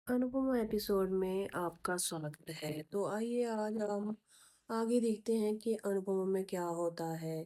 Anupama episode में आपका स्वागत है। तो आइए आज हम आगे देखते हैं कि अनुपमा में क्या होता है।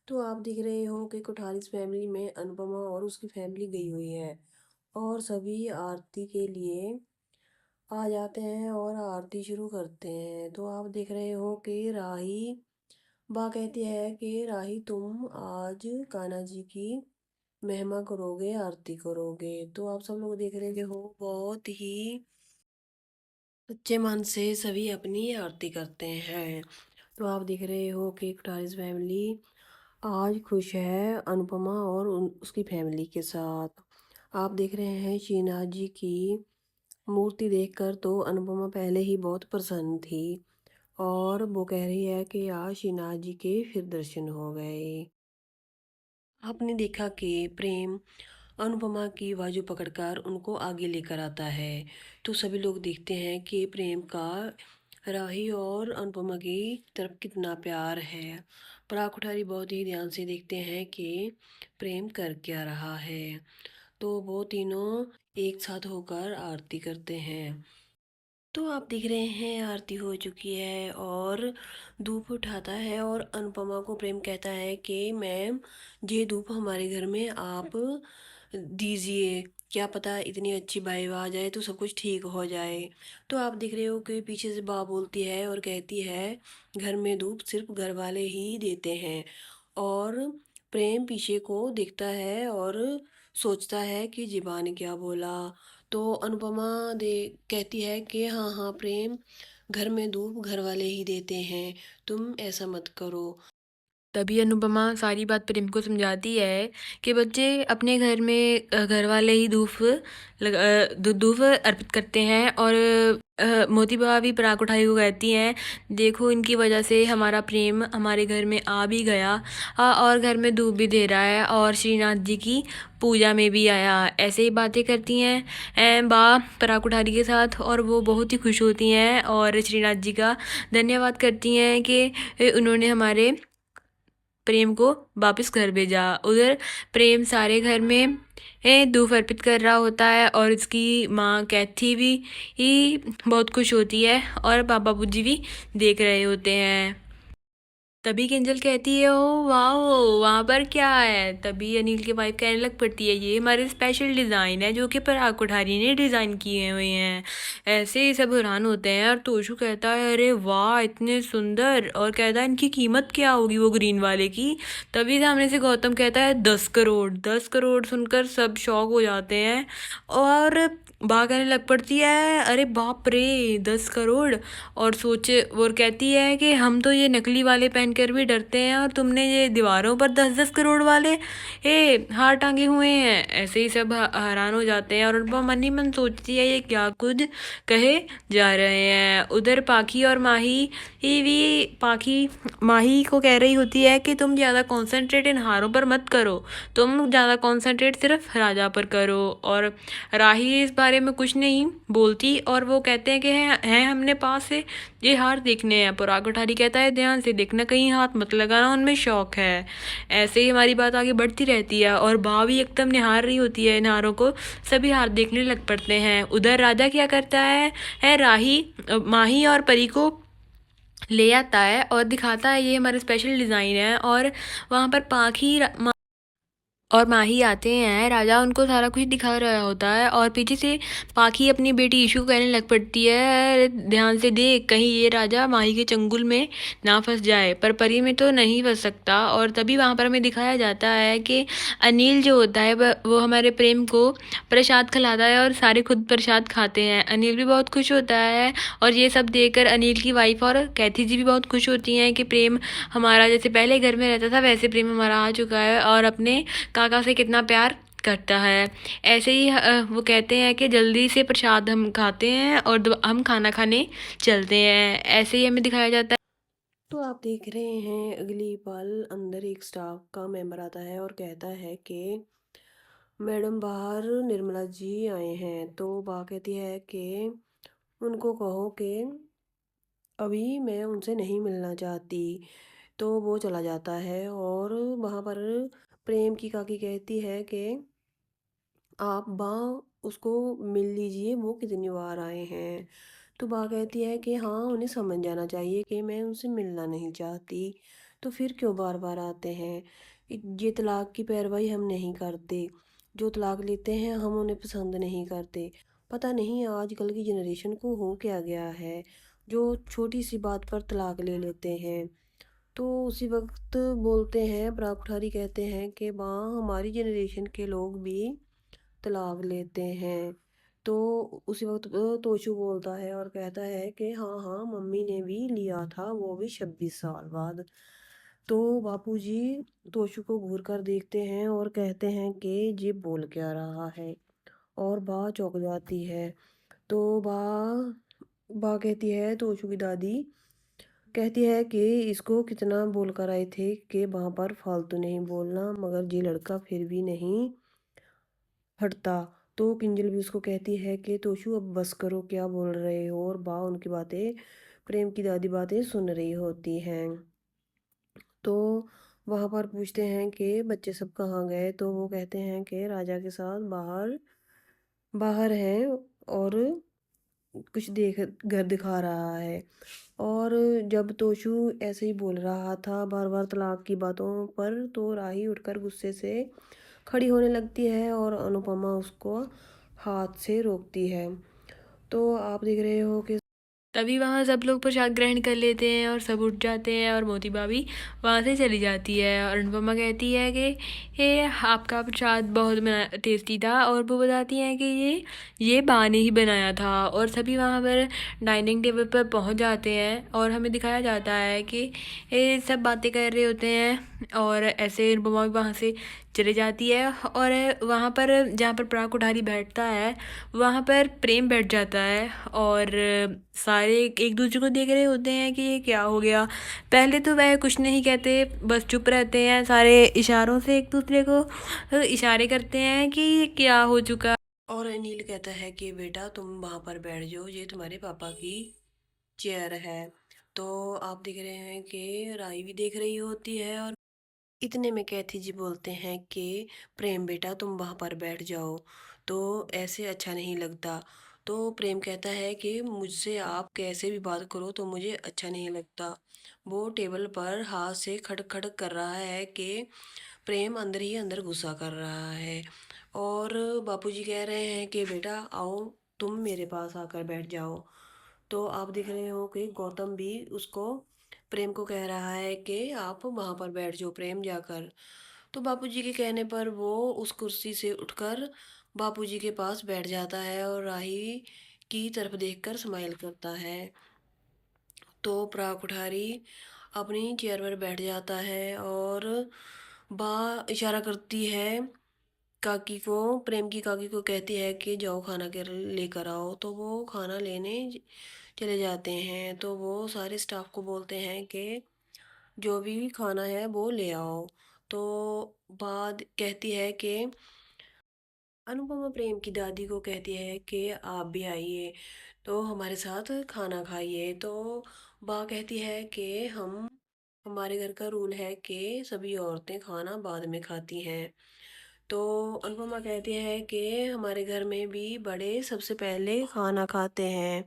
तो आप देख रहे हो कि कोठारीज फैमिली में अनुपमा और उसकी फैमिली गई हुई है और सभी आरती के लिए आ जाते हैं और आरती शुरू करते हैं। तो आप देख रहे हो कि राही बा कहती है कि राही तुम आज कान्हा जी की महिमा करोगे, आरती करोगे। तो आप सब लोग देख रहे हो बहुत ही सच्चे मन से सभी अपनी आरती करते हैं। तो आप देख रहे हो कि कटारिस फैमिली आज खुश है अनुपमा और उसकी फैमिली के साथ। आप देख रहे हैं श्रीनाथ जी की मूर्ति देखकर तो अनुपमा पहले ही बहुत प्रसन्न थी और वो कह रही है कि आज श्रीनाथ जी के फिर दर्शन हो गए। आपने देखा कि प्रेम अनुपमा की बाजू पकड़कर उनको आगे लेकर आता है। तो सभी लोग देखते हैं कि प्रेम का राही और अनुपमा की तरफ कितना प्यार है। पराग कुठारी बहुत ही ध्यान से देखते हैं कि प्रेम कर क्या रहा है। तो वो तीनों एक साथ होकर आरती करते हैं। तो आप देख रहे हैं आरती हो चुकी है और धूप उठाता है और अनुपमा को प्रेम कहता है कि मैम ये धूप हमारे घर में आप दीजिए, क्या पता इतनी अच्छी वाइब आ जाए तो सब कुछ ठीक हो जाए। तो आप देख रहे हो कि पीछे से बा बोलती है और कहती है घर में धूप सिर्फ घर वाले ही देते हैं। और प्रेम पीछे को देखता है और सोचता है कि जीबा ने क्या बोला। तो अनुपमा दे कहती है कि हाँ हाँ प्रेम, घर में धूप घर वाले ही देते हैं, तुम ऐसा मत करो। तभी अनुपमा सारी बात प्रेम को समझाती है कि बच्चे अपने घर में घर वाले ही धूप अर्पित करते हैं। और मोती बाबा भी पराग कुठारी को कहती हैं, देखो इनकी वजह से हमारा प्रेम हमारे घर में आ भी गया और घर में धूप भी दे रहा है और श्रीनाथ जी की पूजा में भी आया। ऐसे ही बातें करती हैं बा पराग कुठारी के साथ और वो बहुत ही खुश होती हैं और श्रीनाथ जी का धन्यवाद करती हैं कि उन्होंने हमारे प्रेम को वापस घर भेजा। उधर प्रेम सारे घर में धूप अर्पित कर रहा होता है और उसकी माँ कैथी भी ही बहुत खुश होती है और पापा पूजी भी देख रहे होते हैं। तभी किंजल कहती है, ओ वाह, वहाँ पर क्या है। तभी अनिल की वाइफ कहने लग पड़ती है, ये हमारे स्पेशल डिज़ाइन है जो कि पराग कोठारी ने डिज़ाइन किए हुए हैं। ऐसे ही सब हैरान होते हैं और तोशु कहता है, अरे वाह इतने सुंदर, और कहता है इनकी कीमत क्या होगी वो ग्रीन वाले की। तभी सामने से गौतम कहता है 10 करोड़। 10 करोड़ सुनकर सब शॉक हो जाते हैं और बा कहने लग पड़ती है, अरे बाप रे 10 करोड़। और सोचे वो कहती है कि हम तो ये नकली वाले पहनकर भी डरते हैं और तुमने ये दीवारों पर 10-10 करोड़ वाले हार टांगे हुए हैं। ऐसे ही सब हैरान हो जाते हैं और उनका मन ही मन सोचती है ये क्या कुछ कहे जा रहे हैं। उधर पाखी और माही ही भी पाखी माही को कह रही होती है कि तुम ज़्यादा कॉन्सेंट्रेट इन हारों पर मत करो, तुम ज़्यादा कॉन्सेंट्रेट सिर्फ राजा पर करो। और राही इस बारे में कुछ नहीं बोलती और वो कहते हैं कि हैं हमने पास से ये हार देखने हैं। पराग कोठारी कहता है, ध्यान से देखना, कहीं हाथ मत लगाना, उनमें शौक है। ऐसे ही हमारी बात आगे बढ़ती रहती है और बा भी एकदम निहार रही होती है इन हारों को। सभी हार देखने लग पड़ते हैं। उधर राजा क्या करता है राही माही और परी को ले आता है और दिखाता है ये हमारे स्पेशल डिज़ाइन है। और वहाँ पर पाखी और माही आते हैं, राजा उनको सारा कुछ दिखा रहा होता है और पीछे से पाखी अपनी बेटी ईशु को कहने लग पड़ती है, "अरे ध्यान से देख, कहीं ये राजा माही के चंगुल में ना फंस जाए।" पर परी में तो नहीं फंस सकता। और तभी वहाँ पर हमें दिखाया जाता है कि अनिल जो होता है वो हमारे प्रेम को प्रसाद खिलाता है और सारे खुद प्रसाद खाते हैं। अनिल भी बहुत खुश होता है और ये सब देखकर अनिल की वाइफ और कैथी जी भी बहुत खुश होती हैं कि प्रेम हमारा जैसे पहले घर में रहता था वैसे प्रेम हमारा आ चुका है और अपने काका से कितना प्यार करता है। ऐसे ही वो कहते हैं कि जल्दी से प्रसाद हम खाते हैं और हम खाना खाने चलते हैं। ऐसे ही हमें दिखाया जाता है। तो आप देख रहे हैं अगली पल अंदर एक स्टाफ का मेंबर आता है और कहता है कि मैडम बाहर निर्मला जी आए हैं। तो बा कहती है कि उनको कहो कि अभी मैं उनसे नहीं मिलना चाहती। तो वो चला जाता है और वहाँ पर प्रेम की काकी कहती है कि आप बा उसको मिल लीजिए, वो कितनी बार आए हैं। तो माँ कहती है कि हाँ, उन्हें समझ जाना चाहिए कि मैं उनसे मिलना नहीं चाहती, तो फिर क्यों बार-बार आते हैं। ये तलाक की पैरवाई हम नहीं करते, जो तलाक लेते हैं हम उन्हें पसंद नहीं करते। पता नहीं आजकल की जनरेशन को हो क्या गया है, जो छोटी-सी बात पर तलाक ले लेते हैं। तो उसी वक़्त बोलते हैं, पराग कुठारी कहते हैं कि माँ, हमारी जनरेशन के लोग भी तलाक लेते हैं। तो उसी वक़्त तोशू बोलता है और कहता है कि हाँ, हाँ, मम्मी ने भी लिया था, वो भी 26 साल बाद। तो बापूजी तोशू को घूर कर देखते हैं और कहते हैं कि ये बोल क्या रहा है, और बा चौंक जाती है। तो बा बा कहती है, तोशू की दादी कहती है कि इसको कितना बोल कर आए थे कि वहाँ पर फालतू नहीं बोलना, मगर ये लड़का फिर भी नहीं हटता। तो किंजल भी उसको कहती है कि तोशू अब बस करो, क्या बोल रहे हो, और बा उनकी बातें, प्रेम की दादी बातें सुन रही होती हैं। तो वहाँ पर पूछते हैं कि बच्चे सब कहाँ गए, तो वो कहते हैं कि राजा के साथ बाहर बाहर हैं, और कुछ देख घर दिखा रहा है। और जब तोशू ऐसे ही बोल रहा था बार बार तलाक की बातों पर, तो राही उठकर गुस्से से खड़ी होने लगती है और अनुपमा उसको हाथ से रोकती है। तो आप देख रहे हो कि तभी वहाँ सब लोग प्रसाद ग्रहण कर लेते हैं और सब उठ जाते हैं और मोती भाभी वहाँ से चली जाती है और अनुपमा कहती है कि ये आपका प्रसाद बहुत टेस्टी था, और वो बताती हैं कि ये बा ने ही बनाया था। और सभी वहाँ पर डाइनिंग टेबल पर पहुँच जाते हैं और हमें दिखाया जाता है कि ये सब बातें कर रहे होते हैं, और ऐसे अनुपमा भी वहाँ से चली जाती है। और वहाँ पर जहाँ पर पराग कुठारी बैठता है वहाँ पर प्रेम बैठ जाता है, और सारे एक दूसरे को देख रहे होते हैं कि ये क्या हो गया। पहले तो वह कुछ नहीं कहते, बस चुप रहते हैं, सारे इशारों से एक दूसरे को इशारे करते हैं कि ये क्या हो चुका। और अनिल कहता है कि बेटा तुम वहाँ पर बैठ जाओ, ये तुम्हारे पापा की चेयर है। तो आप देख रहे हैं कि राई भी देख रही होती है, और इतने में कैथी जी बोलते हैं कि प्रेम बेटा तुम वहाँ पर बैठ जाओ, तो ऐसे अच्छा नहीं लगता। तो प्रेम कहता है कि मुझसे आप कैसे भी बात करो तो मुझे अच्छा नहीं लगता। वो टेबल पर हाथ से खड़क खड़क कर रहा है कि प्रेम अंदर ही अंदर गुस्सा कर रहा है। और बापूजी कह रहे हैं कि बेटा आओ, तुम मेरे पास आकर बैठ जाओ। तो आप देख रहे हो कि गौतम भी उसको, प्रेम को कह रहा है कि आप वहाँ पर बैठ जाओ प्रेम जाकर। तो बापूजी के कहने पर वो उस कुर्सी से उठकर बापूजी के पास बैठ जाता है और राही की तरफ देखकर स्माइल करता है। तो पराग कुठारी अपनी चेयर पर बैठ जाता है और बा इशारा करती है काकी को, प्रेम की काकी को कहती है कि जाओ खाना के लेकर आओ। तो वो खाना लेने चले जाते हैं। तो वो सारे स्टाफ को बोलते हैं कि जो भी खाना है वो ले आओ। तो बाद कहती है कि अनुपमा प्रेम की दादी को कहती है कि आप भी आइए, तो हमारे साथ खाना खाइए। तो बा कहती है कि हमारे घर का रूल है कि सभी औरतें खाना बाद में खाती हैं। तो अनुपमा कहती है कि हमारे घर में भी बड़े सबसे पहले खाना खाते हैं।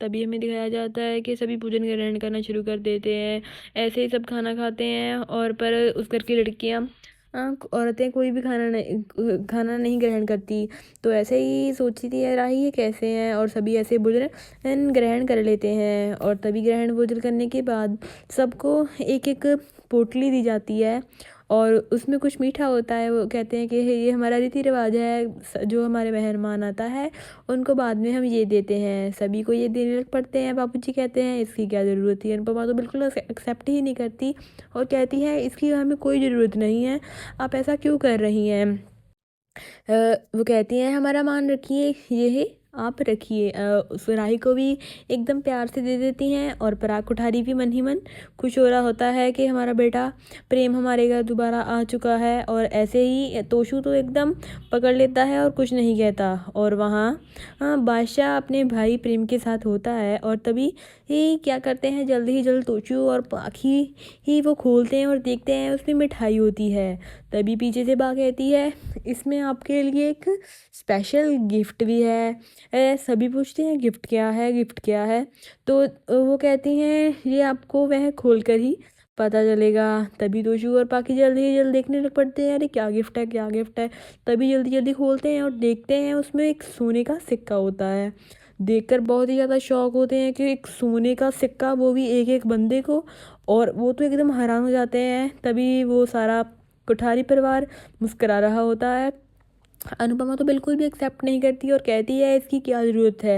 तभी हमें दिखाया जाता है कि सभी भोजन ग्रहण करना शुरू कर देते हैं। ऐसे ही सब खाना खाते हैं और पर उस घर की लड़कियाँ औरतें कोई भी खाना नहीं ग्रहण करती। तो ऐसे ही सोचती थी यार ये कैसे हैं, और सभी ऐसे भोजन ग्रहण कर लेते हैं। और तभी ग्रहण भोजन करने के बाद सबको एक एक पोटली दी जाती है और उसमें कुछ मीठा होता है। वो कहते हैं कि ये हमारा रीति रिवाज है, जो हमारे मेहमान आता है उनको बाद में हम ये देते हैं। सभी को ये देने लग पड़ते हैं। बाबूजी कहते हैं इसकी क्या ज़रूरत थी। अनुपमा तो बिल्कुल एक्सेप्ट ही नहीं करती और कहती है इसकी हमें कोई ज़रूरत नहीं है, आप ऐसा क्यों कर रही हैं। वो कहती हैं हमारा मान रखिए, ये आप रखिए। उस राही को भी एकदम प्यार से दे देती हैं और पराग कुठारी भी मन ही मन खुश हो रहा होता है कि हमारा बेटा प्रेम हमारे घर दोबारा आ चुका है। और ऐसे ही तोशू तो एकदम पकड़ लेता है और कुछ नहीं कहता। और वहाँ बादशाह अपने भाई प्रेम के साथ होता है और तभी ही क्या करते हैं, जल्द ही जल्द तोशू और पाखी ही वो खोलते हैं और देखते हैं उसमें मिठाई होती है। तभी पीछे से बा कहती है इसमें आपके लिए एक स्पेशल गिफ्ट भी है। सभी पूछते हैं गिफ्ट क्या है, गिफ्ट क्या है। तो वो कहती हैं ये आपको वह खोल कर ही पता चलेगा। तभी तोशू और पाखी जल्दी ही जल्द देखने लग पड़ते हैं अरे क्या गिफ्ट है, क्या गिफ्ट है। तभी जल्दी जल्दी खोलते हैं और देखते हैं उसमें एक सोने का सिक्का होता है। देखकर बहुत ही ज़्यादा शौक होते हैं कि एक सोने का सिक्का, वो भी एक एक बंदे को। और वो तो एकदम हैरान हो जाते हैं। तभी वो सारा कुठारी परिवार मुस्कुरा रहा होता है। अनुपमा तो बिल्कुल भी एक्सेप्ट नहीं करती और कहती है इसकी क्या ज़रूरत है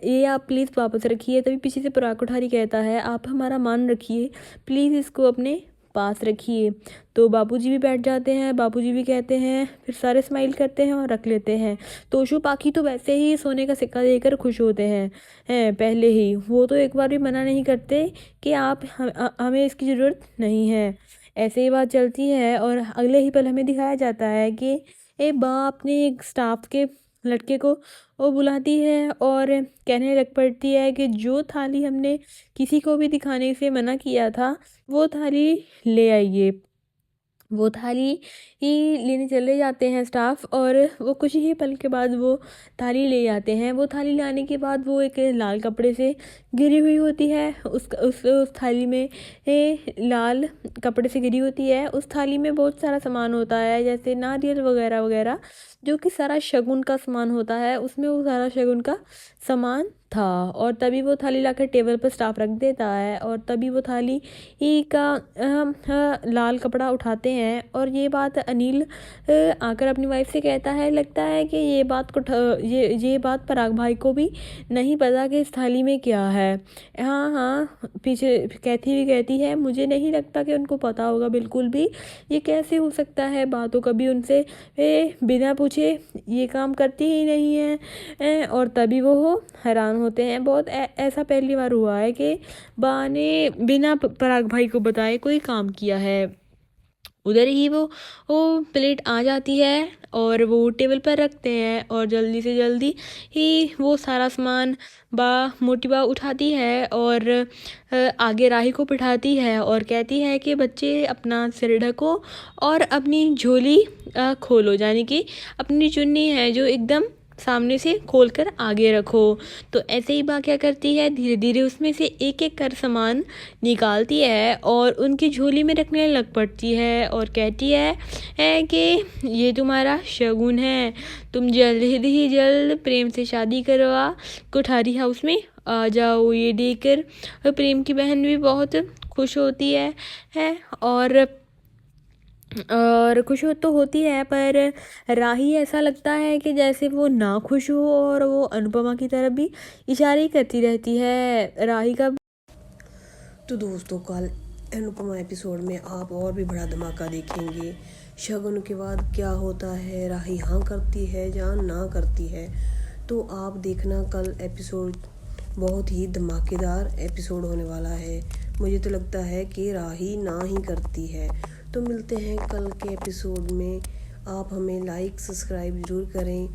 ये आप प्लीज़ वापस रखिए। तभी पीछे से पराग कुठारी कहता है आप हमारा मान रखिए, प्लीज़ इसको अपने पास रखिए। तो बाबूजी भी बैठ जाते हैं। बाबूजी भी कहते हैं, फिर सारे स्माइल करते हैं और रख लेते हैं। तोशू पाखी तो वैसे ही सोने का सिक्का देकर खुश होते हैं पहले ही। वो तो एक बार भी मना नहीं करते कि आप हमें इसकी ज़रूरत नहीं है। ऐसे ही बात चलती है और अगले ही पल हमें दिखाया जाता है कि बा अपने एक स्टाफ के लड़के को वो बुलाती है और कहने लग पड़ती है कि जो थाली हमने किसी को भी दिखाने से मना किया था वो थाली ले आइए। वो थाली ही लेने चले जाते हैं स्टाफ और वो कुछ ही पल के बाद वो थाली ले आते हैं। वो थाली लाने के बाद वो एक लाल कपड़े से घिरी हुई होती है। उस थाली में लाल कपड़े से घिरी होती है। उस थाली में बहुत सारा सामान होता है जैसे नारियल वगैरह वगैरह, जो कि सारा शगुन का सामान होता है। उसमें वो सारा शगुन का सामान था। और तभी वो थाली लाकर टेबल पर स्टाफ रख देता है और तभी वो थाली ही का लाल कपड़ा उठाते हैं। और ये बात अनिल आकर अपनी वाइफ से कहता है, लगता है कि ये बात पराग भाई को भी नहीं पता कि इस थाली में क्या है। हाँ हाँ, पीछे कहती है मुझे नहीं लगता कि उनको पता होगा बिल्कुल भी। ये कैसे हो सकता है, बातों कभी उनसे बिना पूछे ये काम करती ही नहीं है। और तभी वो हैरान होते हैं बहुत। ऐसा पहली बार हुआ है कि बा ने बिना पराग भाई को बताए कोई काम किया है। उधर ही वो प्लेट आ जाती है और वो टेबल पर रखते हैं और जल्दी से जल्दी ही वो सारा सामान मोटी बा उठाती है और आगे राही को बिठाती है और कहती है कि बच्चे अपना सिर ढको और अपनी झोली खोलो, यानी कि अपनी चुन्नी है जो एकदम सामने से खोलकर आगे रखो। तो ऐसे ही बा क्या करती है, धीरे धीरे उसमें से एक एक कर सामान निकालती है और उनकी झोली में रखने लग पड़ती है और कहती है कि ये तुम्हारा शगुन है, तुम जल्द ही जल्द प्रेम से शादी करवा कुठारी हाउस में आ जाओ। ये देखकर प्रेम की बहन भी बहुत खुश होती है और खुश तो होती है, पर राही ऐसा लगता है कि जैसे वो ना खुश हो और वो अनुपमा की तरफ भी इशारे करती रहती है। राही का तो दोस्तों कल अनुपमा एपिसोड में आप और भी बड़ा धमाका देखेंगे। शगुन के बाद क्या होता है, राही हाँ करती है या ना करती है, तो आप देखना कल एपिसोड बहुत ही धमाकेदार एपिसोड होने वाला है। मुझे तो लगता है कि राही ना ही करती है। तो मिलते हैं कल के एपिसोड में। आप हमें लाइक सब्सक्राइब ज़रूर करें।